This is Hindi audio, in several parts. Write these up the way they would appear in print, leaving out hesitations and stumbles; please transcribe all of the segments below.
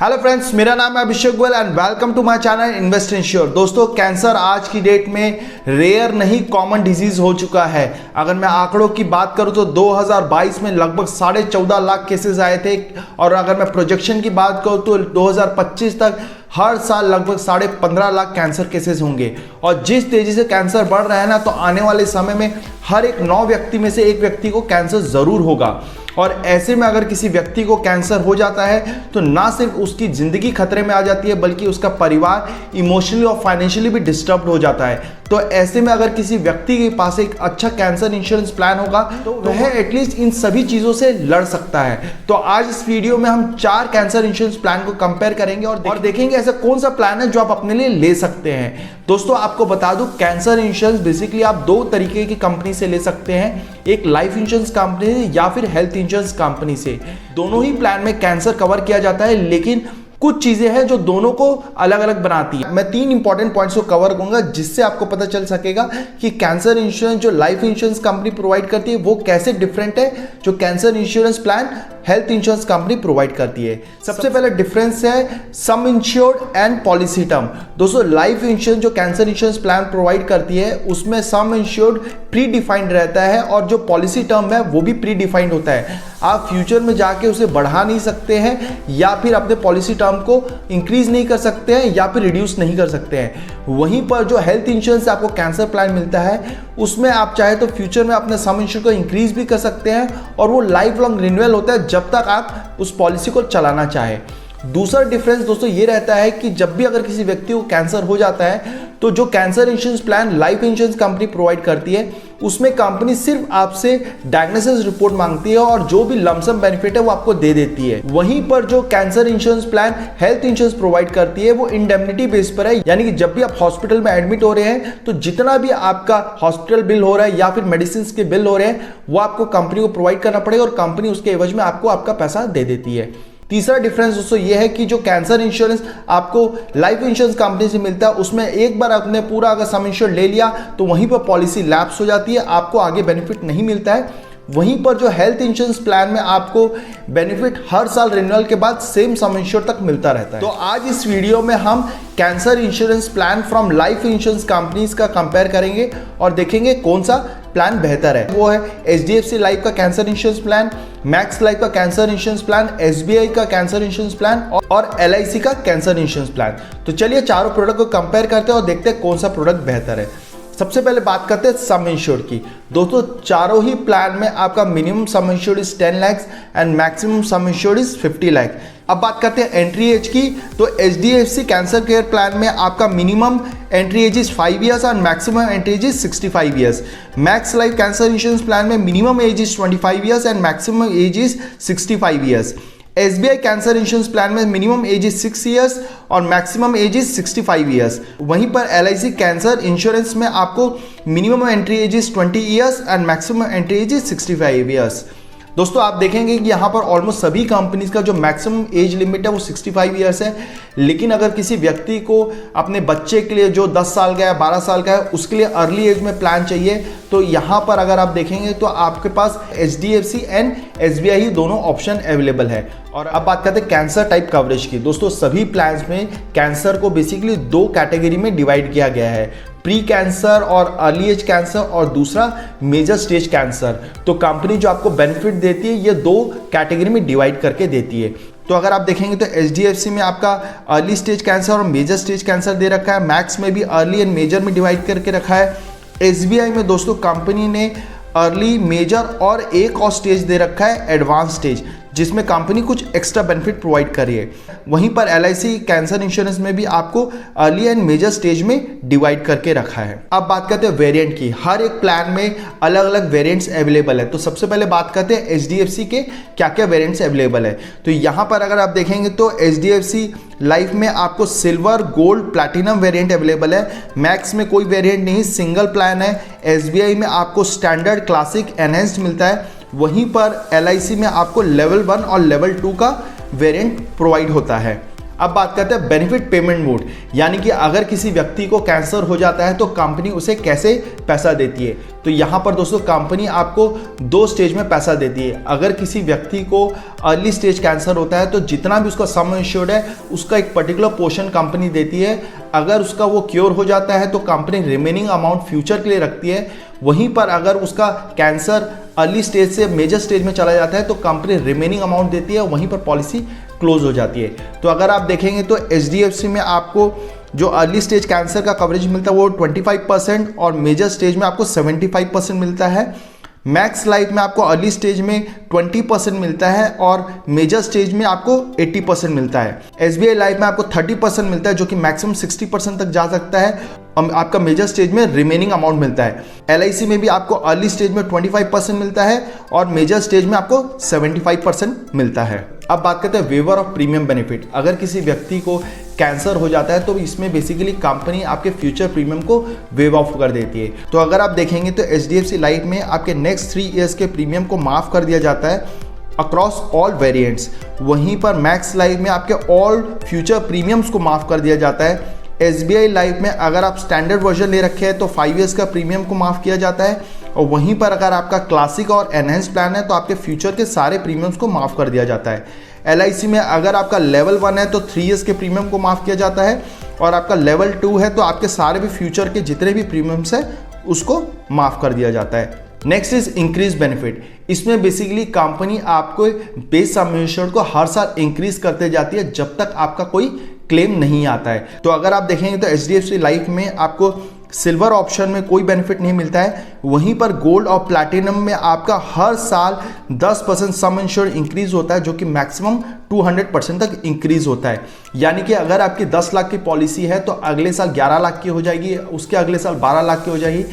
हेलो फ्रेंड्स, मेरा नाम है Abhishek Goyal and welcome to my channel invest insure. दोस्तों, कैंसर आज की डेट में रेयर नहीं कॉमन डिजीज हो चुका है। अगर मैं आंकड़ों की बात करूं तो 2022 में लगभग 14.5 लाख केसेस आए थे और अगर मैं प्रोजेक्शन की बात करूं तो 2025 तक हर साल लगभग 15.5 लाख कैंसर केसेस होंगे। और जिस तेजी से कैंसर बढ़ रहा है ना, तो आने वाले समय में हर एक 9 व्यक्ति में से 1 व्यक्ति को कैंसर जरूर होगा। और ऐसे में अगर किसी व्यक्ति को कैंसर हो जाता है तो ना सिर्फ उसकी जिंदगी खतरे में आ जाती है बल्कि उसका परिवार इमोशनली और फाइनेंशियली भी डिस्टर्ब हो जाता है। तो ऐसे में अगर किसी व्यक्ति के पास एक अच्छा कैंसर इंश्योरेंस प्लान होगा तो वह एटलीस्ट इन सभी चीजों से लड़ सकता है। तो आज इस वीडियो में हम 4 कैंसर इंश्योरेंस प्लान को कंपेयर करेंगे और देखेंगे ऐसा कौन सा प्लान है जो आप अपने लिए ले सकते हैं। दोस्तों, आपको बता दूं, कैंसर इंश्योरेंस बेसिकली आप 2 तरीके की कंपनी से ले सकते हैं, एक लाइफ इंश्योरेंस कंपनी या फिर हेल्थ इंश्योरेंस कंपनी से। दोनों ही प्लान में कैंसर कवर किया जाता है, लेकिन कुछ चीजें हैं जो दोनों को अलग अलग बनाती है। मैं 3 इंपॉर्टेंट पॉइंट्स को कवर करूंगा जिससे आपको पता चल सकेगा कि कैंसर इंश्योरेंस जो लाइफ इंश्योरेंस कंपनी प्रोवाइड करती है वो कैसे डिफरेंट है जो cancer insurance plan health insurance company provide करती है। सबसे पहले डिफरेंस है सम इंश्योर्ड एंड पॉलिसी टर्म। दोस्तों, लाइफ इंश्योरेंस जो कैंसर इंश्योरेंस प्लान प्रोवाइड करती है उसमें सम इंश्योर्ड प्री डिफाइंड रहता है और जो पॉलिसी टर्म है वो भी प्री डिफाइंड होता है। आप फ्यूचर में जाके उसे बढ़ा नहीं सकते हैं या फिर अपने पॉलिसी टर्म को इंक्रीज नहीं कर सकते हैं या फिर रिड्यूस नहीं कर सकते हैं। वहीं पर जो हेल्थ इंश्योरेंस से आपको कैंसर प्लान मिलता है उसमें आप चाहे तो फ्यूचर में अपने सम इंश्योर को इंक्रीज भी कर सकते हैं और वो लाइफ लॉन्ग रिन्यूअल होता है जब तक आप उस पॉलिसी को चलाना चाहें। दूसरा डिफरेंस दोस्तों ये रहता है कि जब भी अगर किसी व्यक्ति को कैंसर हो जाता है तो जो cancer insurance plan life insurance company provide करती है उसमें कंपनी सिर्फ आपसे डायग्नोसिस रिपोर्ट मांगती है और जो भी लमसम बेनिफिट है वो आपको दे देती है। वहीं पर जो cancer insurance plan health insurance provide करती है वो इंडेमनिटी बेस पर है, यानी कि जब भी आप हॉस्पिटल में एडमिट हो रहे हैं तो जितना भी आपका हॉस्पिटल बिल हो रहा है या फिर मेडिसिन के बिल हो रहे हैं वो आपको कंपनी को प्रोवाइड करना पड़ेगा और कंपनी उसके एवज में आपको आपका पैसा दे देती है। तीसरा डिफरेंस दोस्तों ये है कि जो कैंसर इंश्योरेंस आपको लाइफ इंश्योरेंस कंपनी से मिलता है उसमें एक बार आपने पूरा अगर सम इंश्योर ले लिया तो वहीं पर पॉलिसी लैप्स हो जाती है, आपको आगे बेनिफिट नहीं मिलता है। वहीं पर जो हेल्थ इंश्योरेंस प्लान में आपको बेनिफिट हर साल रिन्यूअल के बाद सेम सम इंश्योर तक मिलता रहता है। तो आज इस वीडियो में हम cancer insurance plan from life insurance companies का कंपेयर करेंगे और देखेंगे कौन सा प्लान बेहतर है। वो है HDFC लाइफ का cancer insurance plan, max life का कैंसर इंश्योरेंस प्लान, SBI का कैंसर इंश्योरेंस प्लान और LIC का कैंसर इंश्योरेंस प्लान। तो चलिए चारों प्रोडक्ट को कंपेयर करते हैं और देखते हैं कौन सा प्रोडक्ट बेहतर है। सबसे पहले बात करते हैं सम इंश्योर्ड की। दोस्तों, चारों ही प्लान में आपका minimum some insured is 10 lakh and maximum some insured is 50 lakh. अब बात करते हैं एंट्री एज की। तो HDFC कैंसर केयर प्लान में आपका minimum entry age is 5 years and maximum entry age is 65 years. Max Life cancer insurance plan में minimum age is 25 years and maximum age is 65 years. SBI cancer insurance plan में मिनिमम एज इज 6 ईयर्स और मैक्सिमम एज इज 65 ईयर्स। वहीं पर LIC कैंसर इंश्योरेंस में आपको minimum entry age is 20 years and maximum entry age is 65 years. दोस्तों, आप देखेंगे कि यहाँ पर ऑलमोस्ट सभी कंपनीज का जो मैक्सिमम एज लिमिट है वो 65 ईयर्स है, लेकिन अगर किसी व्यक्ति को अपने बच्चे के लिए जो 10 साल का है 12 साल का है उसके लिए अर्ली एज में प्लान चाहिए तो यहाँ पर अगर आप देखेंगे तो आपके पास HDFC एंड SBI ही दोनों ऑप्शन अवेलेबल है। और अब बात करते हैं कैंसर टाइप कवरेज की। दोस्तों, सभी प्लान्स में कैंसर को बेसिकली 2 कैटेगरी में डिवाइड किया गया है, प्री कैंसर और अर्ली एज कैंसर और दूसरा मेजर स्टेज कैंसर। तो कंपनी जो आपको बेनिफिट देती है ये 2 कैटेगरी में डिवाइड करके देती है। तो अगर आप देखेंगे तो HDFC में आपका अर्ली स्टेज कैंसर और मेजर स्टेज कैंसर दे रखा है, मैक्स में भी अर्ली एंड मेजर में डिवाइड करके रखा है। SBI में दोस्तों कंपनी ने अर्ली, मेजर और एक और स्टेज दे रखा है एडवांस स्टेज, जिसमें कंपनी कुछ एक्स्ट्रा बेनिफिट प्रोवाइड करी है। वहीं पर LIC कैंसर इंश्योरेंस में भी आपको अर्ली एंड मेजर स्टेज में डिवाइड करके रखा है। अब बात करते हैं वेरिएंट की। हर एक प्लान में अलग अलग वेरिएंट्स अवेलेबल है। तो सबसे पहले बात करते हैं HDFC के क्या क्या वेरिएंट्स अवेलेबल है। तो यहाँ पर अगर आप देखेंगे तो HDFC लाइफ में आपको silver, gold, platinum variant available है। मैक्स में कोई वेरिएंट नहीं, सिंगल प्लान है। SBI में आपको स्टैंडर्ड, क्लासिक, एनहेंस्ड मिलता है। वहीं पर LIC में आपको लेवल 1 और लेवल 2 का वेरिएंट प्रोवाइड होता है। अब बात करते हैं बेनिफिट पेमेंट मोड, यानी कि अगर किसी व्यक्ति को कैंसर हो जाता है तो कंपनी उसे कैसे पैसा देती है। तो यहाँ पर दोस्तों कंपनी आपको 2 स्टेज में पैसा देती है। अगर किसी व्यक्ति को अर्ली स्टेज कैंसर होता है तो जितना भी उसका सम इंश्योर्ड है उसका एक पर्टिकुलर पोर्शन कंपनी देती है। अगर उसका वो क्योर हो जाता है तो कंपनी रिमेनिंग अमाउंट फ्यूचर के लिए रखती है। वहीं पर अगर उसका कैंसर अर्ली स्टेज से मेजर स्टेज में चला जाता है तो कंपनी रिमेनिंग अमाउंट देती है, वहीं पर पॉलिसी क्लोज हो जाती है। तो अगर आप देखेंगे तो HDFC में आपको जो अर्ली स्टेज कैंसर का कवरेज मिलता है वो 25% और मेजर स्टेज में आपको 75% मिलता है। मैक्स लाइफ में आपको अर्ली स्टेज में 20% मिलता है और मेजर स्टेज में आपको 80% मिलता है। SBI लाइफ में आपको 30% मिलता है जो कि मैक्सिमम 60% तक जा सकता है। आपका मेजर स्टेज में रिमेनिंग अमाउंट मिलता है। LIC में भी आपको अर्ली स्टेज में 25% मिलता है और मेजर स्टेज में आपको 75% मिलता है। अब बात करते हैं वेवर ऑफ प्रीमियम बेनिफिट। अगर किसी व्यक्ति को कैंसर हो जाता है तो इसमें बेसिकली कंपनी आपके फ्यूचर प्रीमियम को वेव ऑफ कर देती है। तो अगर आप देखेंगे तो HDFC लाइफ में आपके नेक्स्ट 3 ईयर्स के प्रीमियम को माफ कर दिया जाता है अक्रॉस ऑल वेरिएंट्स। वहीं पर मैक्स लाइफ में आपके ऑल फ्यूचर प्रीमियम्स को माफ कर दिया जाता है। SBI लाइफ में अगर आप स्टैंडर्ड वर्जन ले रखे हैं तो 5 ईयर्स का प्रीमियम को माफ किया जाता है और वहीं पर अगर आपका क्लासिक और एनहेंस प्लान है तो आपके फ्यूचर के सारे प्रीमियम्स को माफ कर दिया जाता है। LIC में अगर आपका लेवल 1 है तो 3 ईयर्स के प्रीमियम को माफ किया जाता है और आपका लेवल 2 है तो आपके सारे भी फ्यूचर के जितने भी प्रीमियम्स है उसको माफ कर दिया जाता है। Next is increase benefit. इसमें बेसिकली कंपनी आपको बेस सम इंश्योर्ड को हर साल इंक्रीज करते जाती है जब तक आपका कोई क्लेम नहीं आता है। तो अगर आप देखेंगे तो HDFC लाइफ में आपको सिल्वर ऑप्शन में कोई बेनिफिट नहीं मिलता है, वहीं पर गोल्ड और प्लैटिनम में आपका हर साल 10% सम इंश्योर्ड इंक्रीज होता है जो कि मैक्सिमम 200% तक इंक्रीज होता है। यानी कि अगर आपकी 10 लाख की पॉलिसी है तो अगले साल 11 लाख की हो जाएगी, उसके अगले साल 12 लाख की हो जाएगी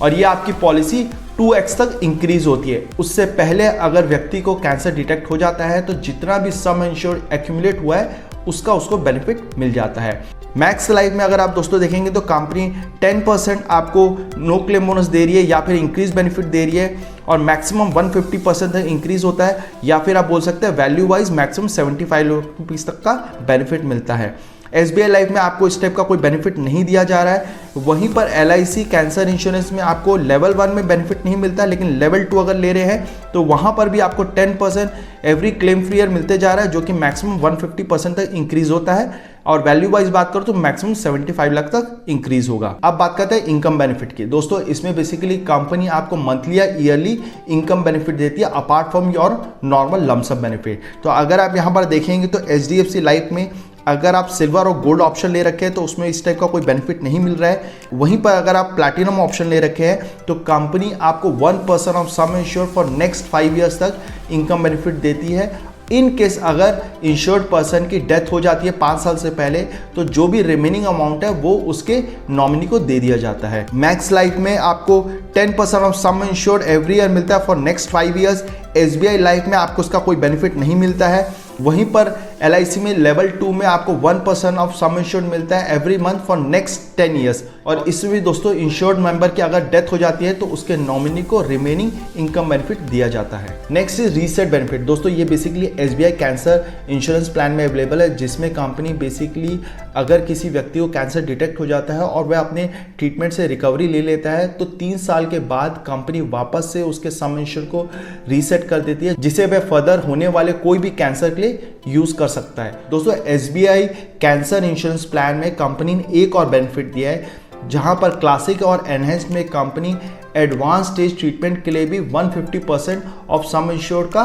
और ये आपकी पॉलिसी 2x तक इंक्रीज होती है। उससे पहले अगर व्यक्ति को कैंसर डिटेक्ट हो जाता है तो जितना भी सम इंश्योर्ड एक्यूमुलेट हुआ है उसको बेनिफिट मिल जाता है। मैक्स लाइफ में अगर आप दोस्तों देखेंगे तो कंपनी 10% आपको नो क्लेम बोनस दे रही है या फिर इंक्रीज बेनिफिट दे रही है और मैक्सिमम 150% तक इंक्रीज होता है या फिर आप बोल सकते हैं वैल्यू वाइज मैक्सिमम 75 रुपीज़ तक का बेनिफिट मिलता है। SBI लाइफ में आपको इस टाइप का कोई बेनिफिट नहीं दिया जा रहा है। वहीं पर LIC कैंसर इंश्योरेंस में आपको लेवल 1 में बेनिफिट नहीं मिलता, लेकिन लेवल 2 अगर ले रहे हैं तो वहाँ पर भी आपको 10% एवरी क्लेम फ्री ईयर मिलते जा रहा है जो कि मैक्सिमम 150% तक इंक्रीज होता है और वैल्यू वाइज बात करो तो मैक्सिमम 75 लाख तक इंक्रीज होगा। अब बात करते हैं इनकम बेनिफिट की। दोस्तों इसमें बेसिकली कंपनी आपको मंथली या ईयरली इनकम बेनिफिट देती है apart from your normal lump sum benefit. तो अगर आप यहाँ पर देखेंगे तो HDFC लाइफ में अगर आप सिल्वर और गोल्ड ऑप्शन ले रखे हैं तो उसमें इस टाइप का कोई बेनिफिट नहीं मिल रहा है। वहीं पर अगर आप प्लैटिनम ऑप्शन ले रखे हैं तो कंपनी आपको 1% of some insured for next 5 years तक इनकम बेनिफिट देती है। इन केस अगर इंश्योर्ड पर्सन की डेथ हो जाती है 5 साल से पहले तो जो भी रिमेनिंग अमाउंट है वो उसके नॉमिनी को दे दिया जाता है। मैक्स लाइफ में आपको 10% of some insured every year मिलता है for next 5 years. SBI life में आपको उसका कोई बेनिफिट नहीं मिलता है। वहीं पर LIC में लेवल 2 में आपको 1% ऑफ सम इंश्योर्ड मिलता है every month for next 10 years और इसमें भी दोस्तों इंश्योर्ड मेंबर की अगर डेथ हो जाती है तो उसके नॉमिनी को रिमेनिंग इनकम बेनिफिट दिया जाता है। Next is reset benefit. दोस्तों ये basically SBI cancer insurance plan में अवेलेबल है जिसमें कंपनी बेसिकली अगर किसी व्यक्ति को कैंसर डिटेक्ट हो जाता है और वह अपने ट्रीटमेंट से रिकवरी ले लेता है तो 3 साल के बाद कंपनी वापस से उसके सम इंश्योर्ड को रीसेट कर देती है जिसे वह फर्दर होने वाले कोई भी कैंसर के लिए यूज कर सकता है। दोस्तों SBI कैंसर इंश्योरेंस प्लान में कंपनी ने एक और बेनिफिट दिया है जहां पर क्लासिक और एनहेंस्ड में कंपनी एडवांस स्टेज ट्रीटमेंट के लिए भी 150% ऑफ सम इंश्योर्ड का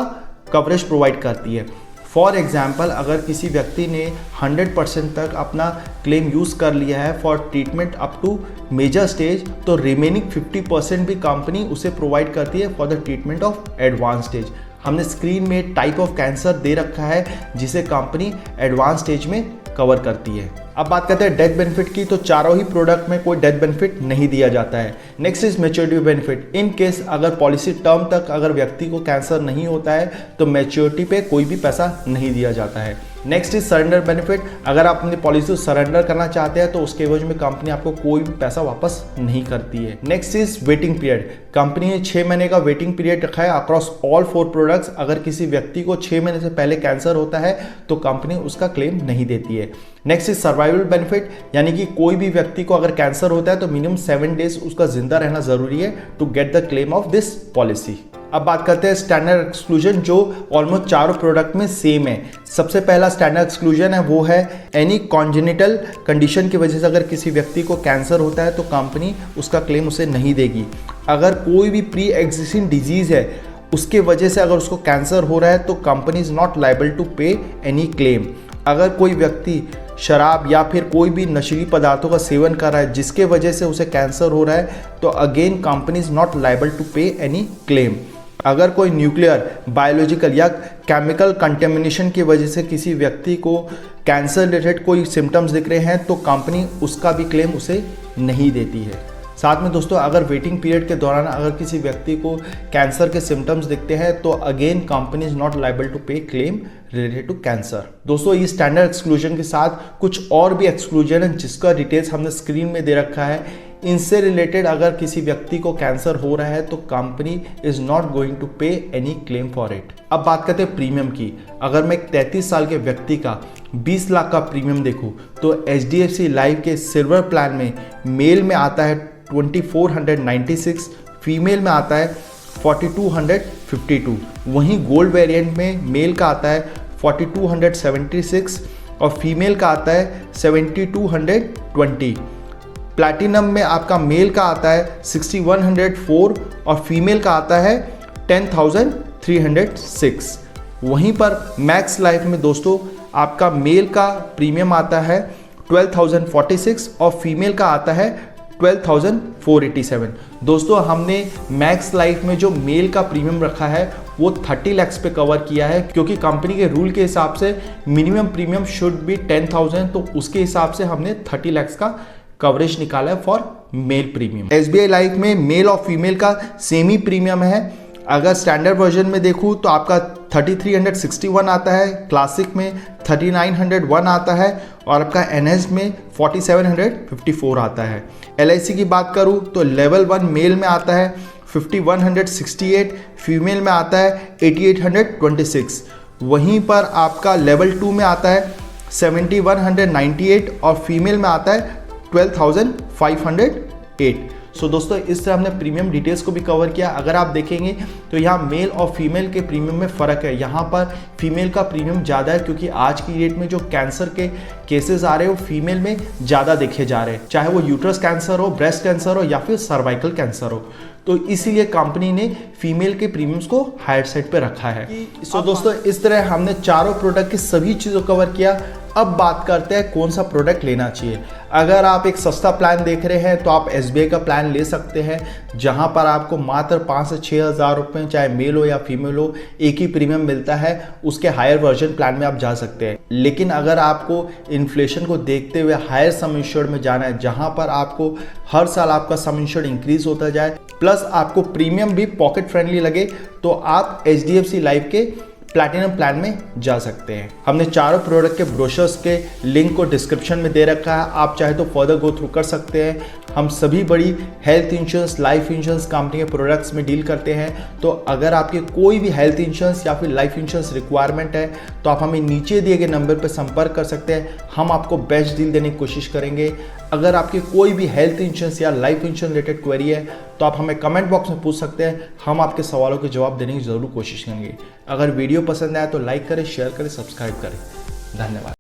कवरेज प्रोवाइड करती है। फॉर एग्जाम्पल अगर किसी व्यक्ति ने 100% तक अपना क्लेम यूज़ कर लिया है for treatment up to major stage तो रिमेनिंग 50% भी कंपनी उसे प्रोवाइड करती है for the treatment of advance stage. हमने स्क्रीन में टाइप ऑफ कैंसर दे रखा है जिसे कंपनी एडवांस स्टेज में कवर करती है। अब बात करते हैं डेथ बेनिफिट की। तो चारों ही प्रोडक्ट में कोई डेथ बेनिफिट नहीं दिया जाता है। Next is maturity benefit. In case अगर पॉलिसी टर्म तक अगर व्यक्ति को कैंसर नहीं होता है तो मैच्योरिटी पे कोई भी पैसा नहीं दिया जाता है। Next is surrender benefit. अगर आप अपनी पॉलिसी को सरेंडर करना चाहते हैं तो उसके एवज में कंपनी आपको कोई भी पैसा वापस नहीं करती है। Next is waiting period. Company ने 6 महीने का वेटिंग पीरियड रखा है अक्रॉस ऑल 4 प्रोडक्ट्स। अगर किसी व्यक्ति को 6 महीने से पहले कैंसर होता है तो कंपनी उसका क्लेम नहीं देती है। नेक्स्ट इज सर्वाइवल बेनिफिट, यानी कि कोई भी व्यक्ति को अगर कैंसर होता है तो मिनिमम 7 डेज उसका जिंदा रहना जरूरी है to get the claim of this policy. अब बात करते हैं स्टैंडर्ड एक्सक्लूजन, जो ऑलमोस्ट चारों प्रोडक्ट में सेम है। सबसे पहला स्टैंडर्ड एक्सक्लूजन है वो है एनी कॉन्जेनिटल कंडीशन की वजह से अगर किसी व्यक्ति को कैंसर होता है तो कंपनी उसका क्लेम उसे नहीं देगी। अगर कोई भी प्री एग्जिस्टिंग डिजीज है उसके वजह से अगर उसको कैंसर हो रहा है तो company is not liable to pay any claim. अगर कोई व्यक्ति शराब या फिर कोई भी नशीली पदार्थों का सेवन कर रहा है जिसके वजह से उसे कैंसर हो रहा है तो again company is not liable to pay any claim. अगर कोई न्यूक्लियर, बायोलॉजिकल या केमिकल कंटेमिनेशन की वजह से किसी व्यक्ति को कैंसर रिलेटेड कोई सिम्टम्स दिख रहे हैं तो कंपनी उसका भी क्लेम उसे नहीं देती है। साथ में दोस्तों अगर वेटिंग पीरियड के दौरान अगर किसी व्यक्ति को कैंसर के सिम्टम्स दिखते हैं तो again company is not liable to pay claim related to cancer. दोस्तों ये स्टैंडर्ड एक्सक्लूजन के साथ कुछ और भी एक्सक्लूजन है जिसका डिटेल्स हमने स्क्रीन में दे रखा है। इनसे रिलेटेड अगर किसी व्यक्ति को कैंसर हो रहा है तो company is not going to pay any claim for it. अब बात करते हैं प्रीमियम की। अगर मैं एक 33 साल के व्यक्ति का 20 लाख का प्रीमियम देखूं तो HDFC लाइफ के सिल्वर प्लान में मेल में आता है 2496, फीमेल में आता है 4252, वहीं गोल्ड वेरिएंट में मेल का आता है 4276 और फीमेल का आता है 7220। प्लैटिनम में आपका मेल का आता है 6104 और फीमेल का आता है 10306। वहीं पर मैक्स लाइफ में दोस्तों आपका मेल का प्रीमियम आता है 12046 और फीमेल का आता है 12487। दोस्तों हमने मैक्स लाइफ में जो मेल का प्रीमियम रखा है वो 30 लाख पे कवर किया है क्योंकि कंपनी के रूल के हिसाब से मिनिमम प्रीमियम शुड बी 10,000, तो उसके हिसाब से हमने 30 लाख का कवरेज निकाला है for male premium. SBI life में मेल और फीमेल का सेम ही प्रीमियम है। अगर स्टैंडर्ड वर्जन में देखूँ तो आपका 3361 आता है, क्लासिक में 3901 आता है और आपका NS में 4754 आता है। LIC की बात करूँ तो लेवल 1 मेल में आता है 5168, फीमेल में आता है 8826। वहीं पर आपका लेवल 2 में आता है 7198 और फीमेल में आता है 12508। सो दोस्तों इस तरह हमने प्रीमियम डिटेल्स को भी कवर किया। अगर आप देखेंगे तो यहाँ मेल और फीमेल के प्रीमियम में फ़र्क है। यहाँ पर फीमेल का प्रीमियम ज़्यादा है क्योंकि आज की डेट में जो कैंसर के केसेस आ रहे हैं वो फीमेल में ज़्यादा देखे जा रहे हैं, चाहे वो यूट्रस कैंसर हो, ब्रेस्ट कैंसर हो या फिर सर्वाइकल कैंसर हो। तो इसीलिए कंपनी ने फीमेल के प्रीमियम्स को हायर साइड पे रखा है। सो दोस्तों इस तरह हमने चारों प्रोडक्ट की सभी चीज़ों को कवर किया। अब बात करते हैं कौन सा प्रोडक्ट लेना चाहिए। अगर आप एक सस्ता प्लान देख रहे हैं तो आप SBI का प्लान ले सकते हैं जहां पर आपको मात्र 5 से 6 हज़ार रुपये, चाहे मेल हो या फीमेल हो, एक ही प्रीमियम मिलता है। उसके हायर वर्जन प्लान में आप जा सकते हैं। लेकिन अगर आपको इन्फ्लेशन को देखते हुए हायर सम इंश्योर्ड में जाना है जहां पर आपको हर साल आपका सम इंश्योर्ड इंक्रीज होता जाए प्लस आपको प्रीमियम भी पॉकेट फ्रेंडली लगे तो आप HDFC लाइफ के प्लैटिनम प्लान में जा सकते हैं। हमने चारों प्रोडक्ट के ब्रोशर्स के लिंक को डिस्क्रिप्शन में दे रखा है, आप चाहे तो फर्दर गो थ्रू कर सकते हैं। हम सभी बड़ी health insurance, life insurance company के प्रोडक्ट्स में डील करते हैं। तो अगर आपके कोई भी हेल्थ इंश्योरेंस या फिर लाइफ इंश्योरेंस रिक्वायरमेंट है तो आप हमें नीचे दिए गए नंबर पर संपर्क कर सकते हैं। हम आपको बेस्ट डील देने की कोशिश करेंगे। अगर आपकी कोई भी हेल्थ इंश्योरेंस या लाइफ इंश्योरेंस रिलेटेड क्वेरी है तो आप हमें कमेंट बॉक्स में पूछ सकते हैं। हम आपके सवालों के जवाब देने की ज़रूर कोशिश करेंगे। अगर वीडियो पसंद आए तो लाइक करें, शेयर करें, सब्सक्राइब करें। धन्यवाद।